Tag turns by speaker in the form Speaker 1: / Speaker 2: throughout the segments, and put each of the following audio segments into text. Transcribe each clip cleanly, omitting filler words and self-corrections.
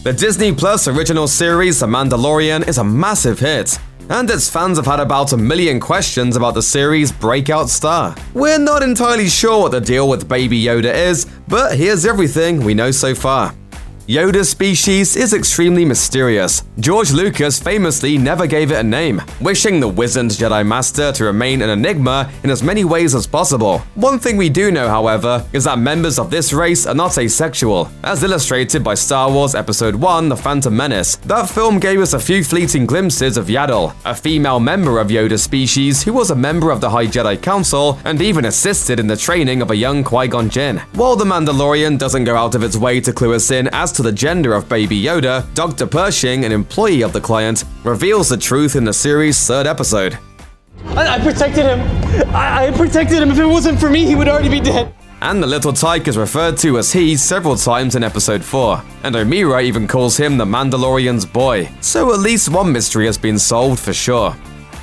Speaker 1: The Disney Plus original series The Mandalorian is a massive hit, and its fans have had about 1 million questions about the series' breakout star. We're not entirely sure what the deal with Baby Yoda is, but here's everything we know so far. Yoda's species is extremely mysterious. George Lucas famously never gave it a name, wishing the wizened Jedi Master to remain an enigma in as many ways as possible. One thing we do know, however, is that members of this race are not asexual, as illustrated by Star Wars Episode 1: The Phantom Menace. That film gave us a few fleeting glimpses of Yaddle, a female member of Yoda's species who was a member of the High Jedi Council and even assisted in the training of a young Qui-Gon Jinn. While The Mandalorian doesn't go out of its way to clue us in as to the gender of Baby Yoda, Dr. Pershing, an employee of the client, reveals the truth in the series' 3rd episode.
Speaker 2: I protected him. I protected him. If it wasn't for me, he would already be dead.
Speaker 1: And the little tyke is referred to as he several times in Episode 4, and Omira even calls him the Mandalorian's boy. So at least one mystery has been solved for sure.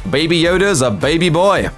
Speaker 1: Baby Yoda's a baby boy.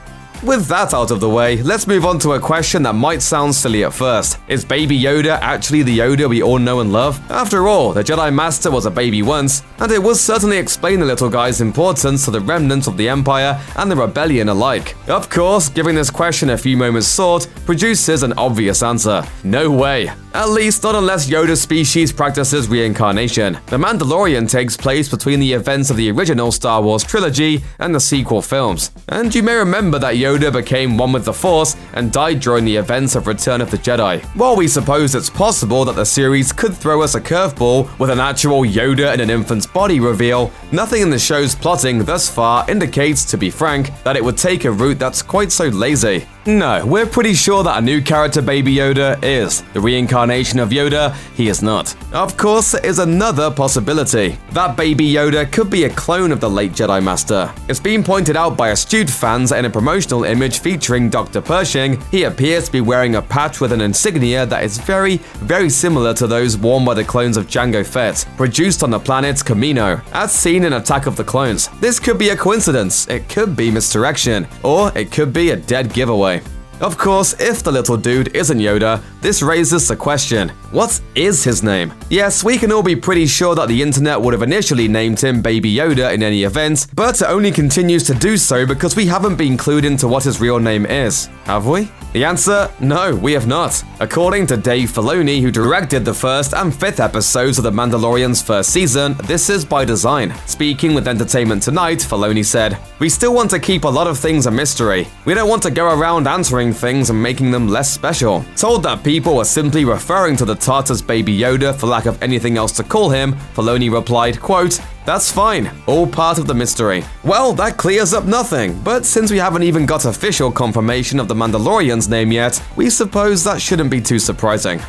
Speaker 1: With that out of the way, let's move on to a question that might sound silly at first. Is Baby Yoda actually the Yoda we all know and love? After all, the Jedi Master was a baby once, and it would certainly explain the little guy's importance to the remnants of the Empire and the Rebellion alike. Of course, giving this question a few moments thought produces an obvious answer. No way. At least not unless Yoda's species practices reincarnation. The Mandalorian takes place between the events of the original Star Wars trilogy and the sequel films. And you may remember that Yoda became one with the Force and died during the events of Return of the Jedi. While we suppose it's possible that the series could throw us a curveball with an actual Yoda in an infant's body reveal, nothing in the show's plotting thus far indicates, to be frank, that it would take a route that's quite so lazy. No, we're pretty sure that a new character Baby Yoda is. The reincarnation of Yoda, he is not. Of course, there is another possibility. That Baby Yoda could be a clone of the late Jedi Master. It's been pointed out by astute fans in a promotional image featuring Dr. Pershing. He appears to be wearing a patch with an insignia that is very, very similar to those worn by the clones of Jango Fett, produced on the planet Kamino, as seen in Attack of the Clones. This could be a coincidence, it could be misdirection, or it could be a dead giveaway. Of course, if the little dude isn't Yoda, this raises the question, what is his name? Yes, we can all be pretty sure that the internet would have initially named him Baby Yoda in any event, but it only continues to do so because we haven't been clued into what his real name is, have we? The answer? No, we have not. According to Dave Filoni, who directed the 1st and 5th episodes of The Mandalorian's 1st season, this is by design. Speaking with Entertainment Tonight, Filoni said, "We still want to keep a lot of things a mystery. We don't want to go around answering things and making them less special." Told that people were simply referring to the Tart as Baby Yoda for lack of anything else to call him, Filoni replied, quote, "That's fine, all part of the mystery." Well, that clears up nothing, but since we haven't even got official confirmation of the Mandalorian's name yet, we suppose that shouldn't be too surprising.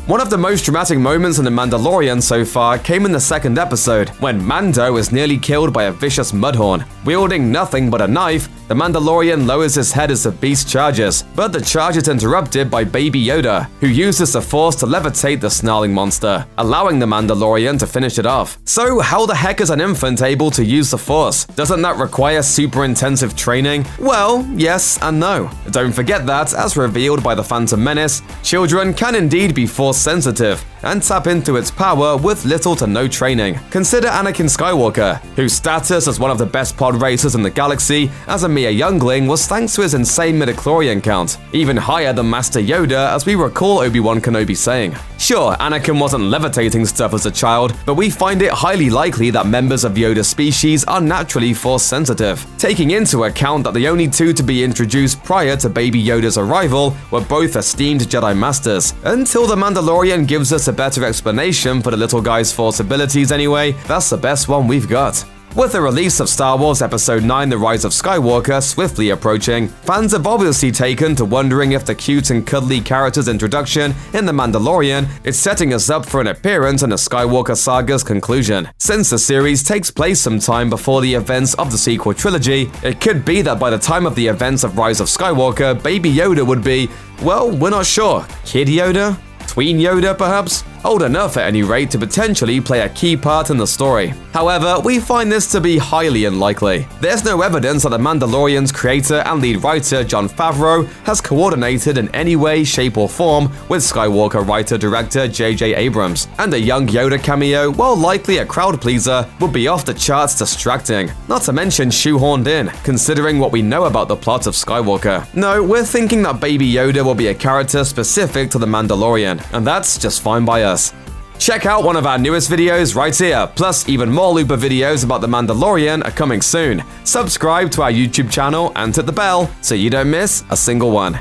Speaker 1: One of the most dramatic moments in The Mandalorian so far came in the 2nd episode, when Mando is nearly killed by a vicious mudhorn. Wielding nothing but a knife, the Mandalorian lowers his head as the beast charges, but the charge is interrupted by Baby Yoda, who uses the Force to levitate the snarling monster, allowing the Mandalorian to finish it off. So how the heck is an infant able to use the Force? Doesn't that require super intensive training? Well, yes and no. Don't forget that, as revealed by the Phantom Menace, children can indeed be Force sensitive and tap into its power with little to no training. Consider Anakin Skywalker, whose status as one of the best pod racers in the galaxy as a mere youngling was thanks to his insane midichlorian count, even higher than Master Yoda, as we recall Obi-Wan Kenobi saying. Sure, Anakin wasn't levitating stuff as a child, but we find it highly likely that members of Yoda's species are naturally Force sensitive, taking into account that the only two to be introduced prior to Baby Yoda's arrival were both esteemed Jedi Masters. Until the Mandalorian gives us a better explanation for the little guy's Force abilities anyway, that's the best one we've got. With the release of Star Wars Episode 9 The Rise of Skywalker swiftly approaching, fans have obviously taken to wondering if the cute and cuddly character's introduction in The Mandalorian is setting us up for an appearance in the Skywalker saga's conclusion. Since the series takes place sometime before the events of the sequel trilogy, it could be that by the time of the events of Rise of Skywalker, Baby Yoda would be, well, we're not sure. Kid Yoda? Tween Yoda, perhaps? old enough at any rate to potentially play a key part in the story. However, we find this to be highly unlikely. There's no evidence that The Mandalorian's creator and lead writer Jon Favreau has coordinated in any way, shape, or form with Skywalker writer-director J.J. Abrams, and a young Yoda cameo, while likely a crowd pleaser, would be off the charts distracting, not to mention shoehorned in, considering what we know about the plot of Skywalker. No, we're thinking that Baby Yoda will be a character specific to The Mandalorian, and that's just fine by us. Check out one of our newest videos right here, plus even more Looper videos about The Mandalorian are coming soon. Subscribe to our YouTube channel and hit the bell so you don't miss a single one.